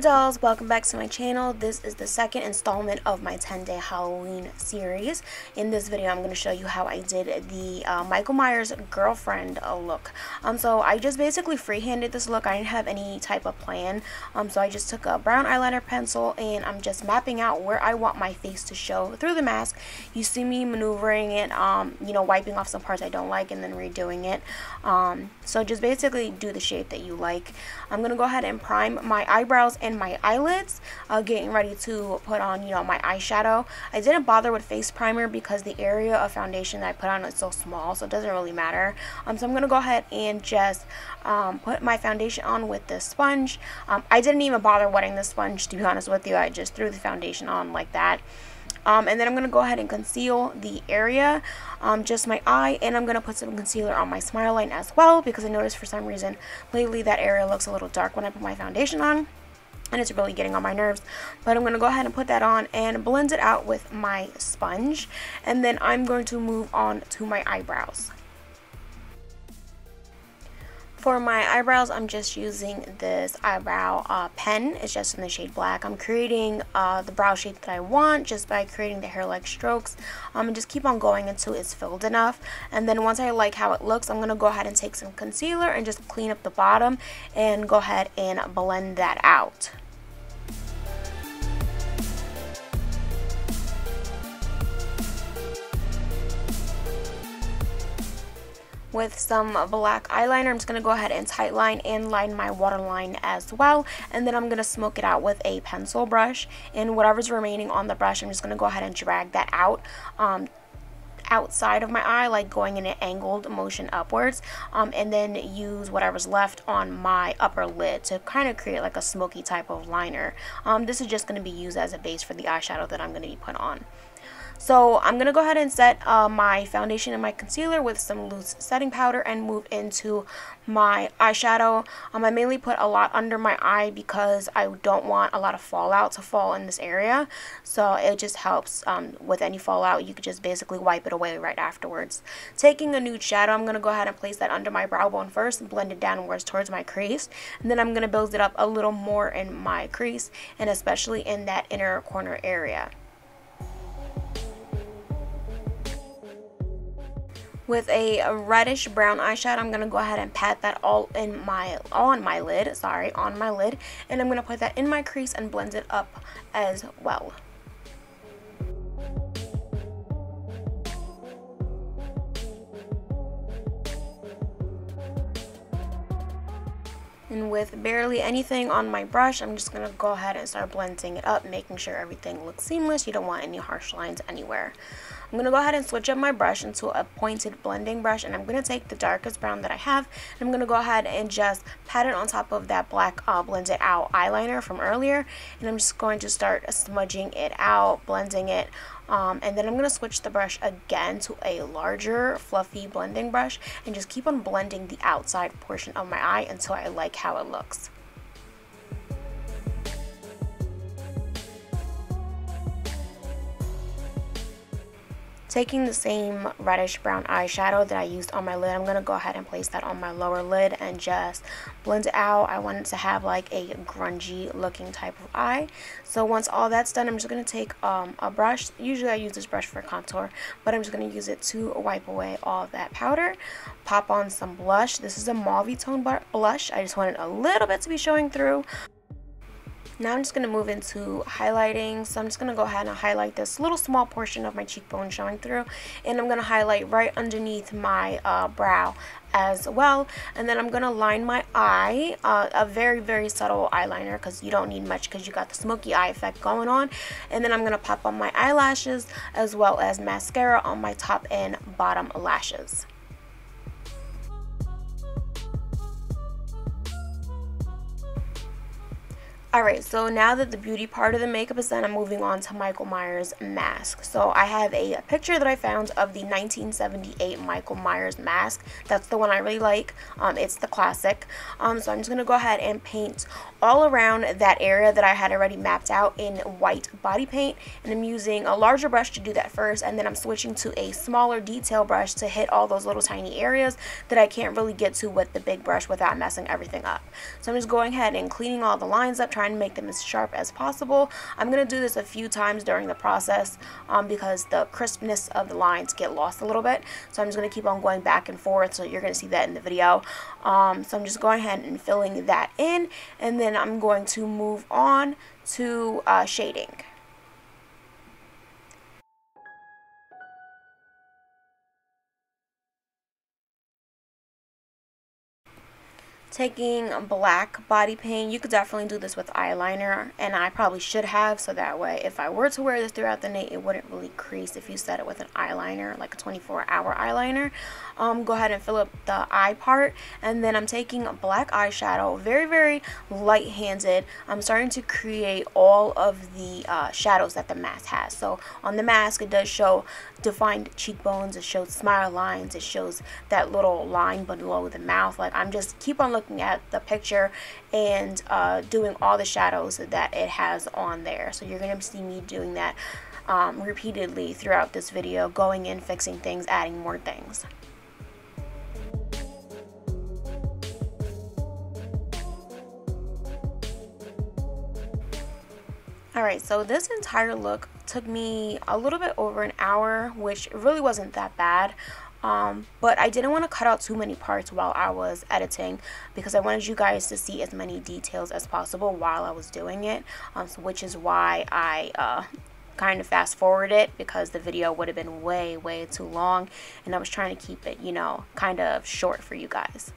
dolls, welcome back to my channel. This is the second installment of my 10-day Halloween series. In this video I'm going to show you how I did the Michael Myers girlfriend look. So I just basically freehanded this look. I didn't have any type of plan. So I just took a brown eyeliner pencil and I'm just mapping out where I want my face to show through the mask. You see me maneuvering it, wiping off some parts I don't like and then redoing it. So just basically do the shape that you like. I'm going to go ahead and prime my eyebrows and my eyelids, getting ready to put on my eyeshadow. I didn't bother with face primer because the area of foundation that I put on is so small, so it doesn't really matter. So I'm gonna go ahead and just put my foundation on with this sponge. I didn't even bother wetting the sponge, to be honest with you. I just threw the foundation on like that. And then I'm going to go ahead and conceal the area, just my eye, and I'm going to put some concealer on my smile line as well, because I noticed for some reason lately that area looks a little dark when I put my foundation on, and it's really getting on my nerves. But I'm going to go ahead and put that on and blend it out with my sponge, and then I'm going to move on to my eyebrows. For my eyebrows, I'm just using this eyebrow pen. It's just in the shade black. I'm creating the brow shape that I want just by creating the hair-like strokes. And just keep on going until it's filled enough. And then once I like how it looks, I'm going to go ahead and take some concealer and just clean up the bottom and go ahead and blend that out. With some black eyeliner, I'm just going to go ahead and tightline and line my waterline as well. And then I'm going to smoke it out with a pencil brush. And whatever's remaining on the brush, I'm just going to go ahead and drag that out outside of my eye, like going in an angled motion upwards. And then use whatever's left on my upper lid to kind of create like a smoky type of liner. This is just going to be used as a base for the eyeshadow that I'm going to be putting on. So I'm going to go ahead and set my foundation and my concealer with some loose setting powder and move into my eyeshadow. I mainly put a lot under my eye because I don't want a lot of fallout to fall in this area. So it just helps with any fallout. You could just basically wipe it away right afterwards. Taking a nude shadow, I'm going to go ahead and place that under my brow bone first and blend it downwards towards my crease. And then I'm going to build it up a little more in my crease and especially in that inner corner area. With a reddish brown eyeshadow, I'm going to go ahead and pat that all on my lid, and I'm going to put that in my crease and blend it up as well. And with barely anything on my brush, I'm just going to go ahead and start blending it up, making sure everything looks seamless. You don't want any harsh lines anywhere. I'm going to go ahead and switch up my brush into a pointed blending brush, and I'm going to take the darkest brown that I have, and I'm going to go ahead and just pat it on top of that black blended out eyeliner from earlier, and I'm just going to start smudging it out, blending it, and then I'm going to switch the brush again to a larger fluffy blending brush and just keep on blending the outside portion of my eye until I like how it looks. Taking the same reddish brown eyeshadow that I used on my lid, I'm going to go ahead and place that on my lower lid and just blend it out. I want it to have like a grungy looking type of eye. So once all that's done, I'm just going to take a brush. Usually I use this brush for contour, but I'm just going to use it to wipe away all of that powder. Pop on some blush. This is a mauve tone blush. I just wanted a little bit to be showing through. Now I'm just going to move into highlighting, so I'm just going to go ahead and highlight this little small portion of my cheekbone showing through, and I'm going to highlight right underneath my brow as well. And then I'm going to line my eye, a very, very subtle eyeliner because you don't need much because you got the smoky eye effect going on. And then I'm going to pop on my eyelashes as well as mascara on my top and bottom lashes. Alright, so now that the beauty part of the makeup is done, I'm moving on to Michael Myers mask. So I have a picture that I found of the 1978 Michael Myers mask. That's the one I really like. It's the classic. So I'm just going to go ahead and paint all around that area that I had already mapped out in white body paint. And I'm using a larger brush to do that first, and then I'm switching to a smaller detail brush to hit all those little tiny areas that I can't really get to with the big brush without messing everything up. So I'm just going ahead and cleaning all the lines up, trying trying to make them as sharp as possible. I'm going to do this a few times during the process because the crispness of the lines get lost a little bit. So I'm just going to keep on going back and forth, so you're going to see that in the video. So I'm just going ahead and filling that in, and then I'm going to move on to shading. Taking black body paint, you could definitely do this with eyeliner, and I probably should have, so that way if I were to wear this throughout the night, it wouldn't really crease if you set it with an eyeliner, like a 24-hour eyeliner. Go ahead and fill up the eye part, and then I'm taking black eyeshadow, very, very light-handed. I'm starting to create all of the shadows that the mask has. So on the mask, it does show defined cheekbones, it shows smile lines, it shows that little line below the mouth. Like, I'm just keep on looking at the picture and doing all the shadows that it has on there. So you're going to see me doing that repeatedly throughout this video, going in, fixing things, adding more things. Alright, so this entire look took me a little bit over an hour, which really wasn't that bad. But I didn't want to cut out too many parts while I was editing, because I wanted you guys to see as many details as possible while I was doing it, which is why I kind of fast forward it, because the video would have been way too long, and I was trying to keep it, you know, kind of short for you guys.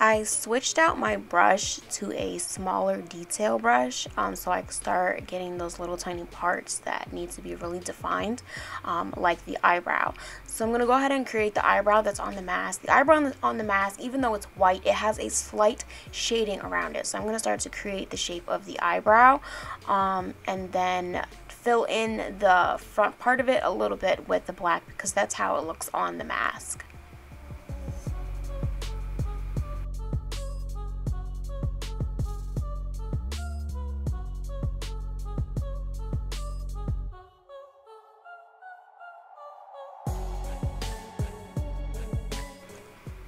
I switched out my brush to a smaller detail brush, so I can start getting those little tiny parts that need to be really defined, like the eyebrow. So I'm going to go ahead and create the eyebrow that's on the mask. The eyebrow on the mask, even though it's white, it has a slight shading around it. So I'm going to start to create the shape of the eyebrow, and then fill in the front part of it a little bit with the black, because that's how it looks on the mask.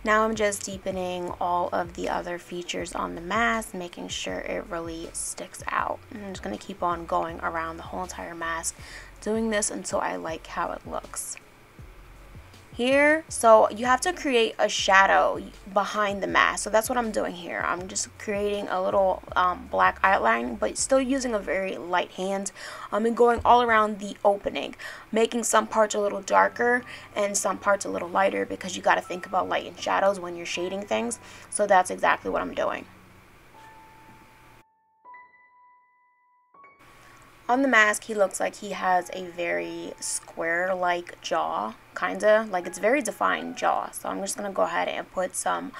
Now I'm just deepening all of the other features on the mask, making sure it really sticks out. And I'm just going to keep on going around the whole entire mask, doing this until I like how it looks. Here, so you have to create a shadow behind the mask, so that's what I'm doing here. I'm just creating a little black outline, but still using a very light hand, and going all around the opening, making some parts a little darker and some parts a little lighter, because you got to think about light and shadows when you're shading things. So that's exactly what I'm doing. On the mask, he looks like he has a very square-like jaw, kinda, like it's very defined jaw. So I'm just going to go ahead and put some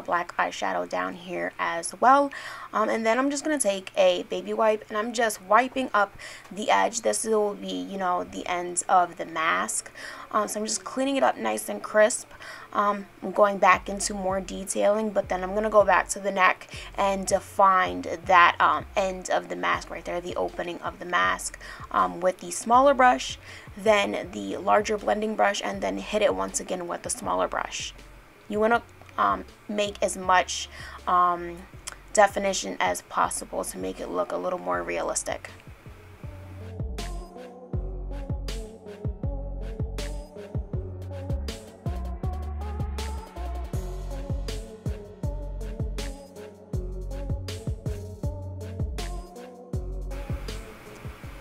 black eyeshadow down here as well. And then I'm just going to take a baby wipe, and I'm just wiping up the edge. This will be, you know, the ends of the mask. So I'm just cleaning it up nice and crisp. I'm going back into more detailing, but then I'm going to go back to the neck and define that end of the mask right there, the opening of the mask, with the smaller brush, then the larger blending brush, and then hit it once again with the smaller brush. You want to make as much definition as possible to make it look a little more realistic.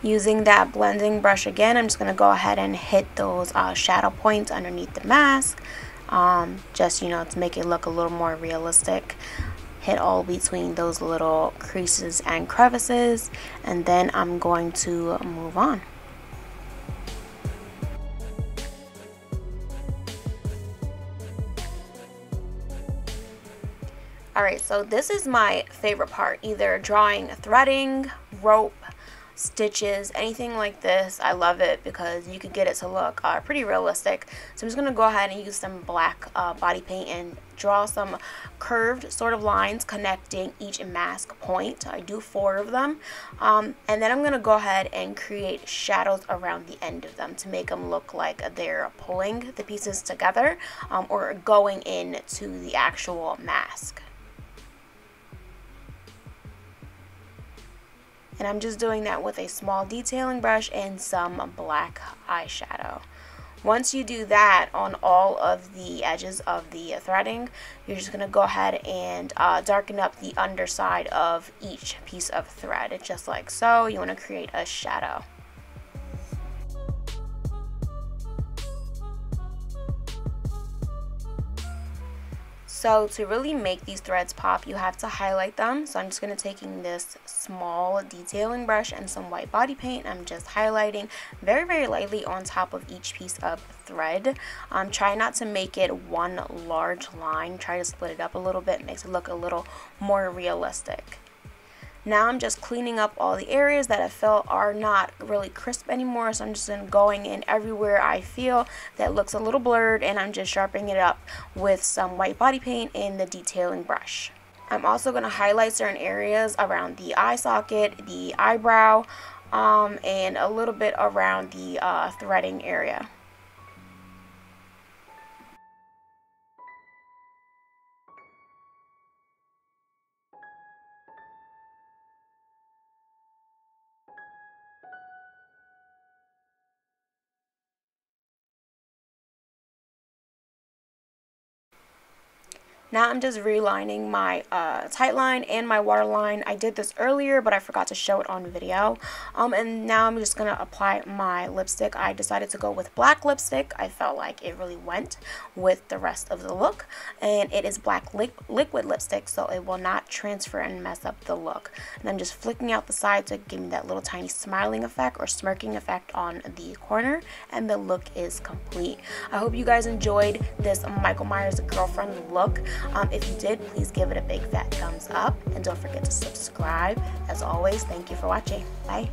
Using that blending brush again, I'm just going to go ahead and hit those shadow points underneath the mask, just, you know, to make it look a little more realistic. Hit all between those little creases and crevices, and then I'm going to move on. Alright, so this is my favorite part, either drawing threading, rope, stitches, anything like this. I love it because you could get it to look pretty realistic. So I'm just going to go ahead and use some black body paint and draw some curved sort of lines connecting each mask point. I do 4 of them, and then I'm going to go ahead and create shadows around the end of them to make them look like they're pulling the pieces together or going into the actual mask. And I'm just doing that with a small detailing brush and some black eyeshadow. Once you do that on all of the edges of the threading, you're just going to go ahead and darken up the underside of each piece of thread, just like so. You want to create a shadow. So to really make these threads pop, you have to highlight them. So I'm just going to taking this small detailing brush and some white body paint. I'm just highlighting very, very lightly on top of each piece of thread. Try not to make it one large line. Try to split it up a little bit. Makes it look a little more realistic. Now I'm just cleaning up all the areas that I feel are not really crisp anymore. So I'm just going in everywhere I feel that looks a little blurred, and I'm just sharpening it up with some white body paint and the detailing brush. I'm also going to highlight certain areas around the eye socket, the eyebrow, and a little bit around the threading area. Now I'm just relining my tight line and my waterline. I did this earlier, but I forgot to show it on video. And now I'm just going to apply my lipstick. I decided to go with black lipstick. I felt like it really went with the rest of the look. And it is black liquid lipstick, so it will not transfer and mess up the look. And I'm just flicking out the side to give me that little tiny smiling effect or smirking effect on the corner. And the look is complete. I hope you guys enjoyed this Michael Myers girlfriend look. If you did, please give it a big fat thumbs up, and don't forget to subscribe. As always, thank you for watching. Bye.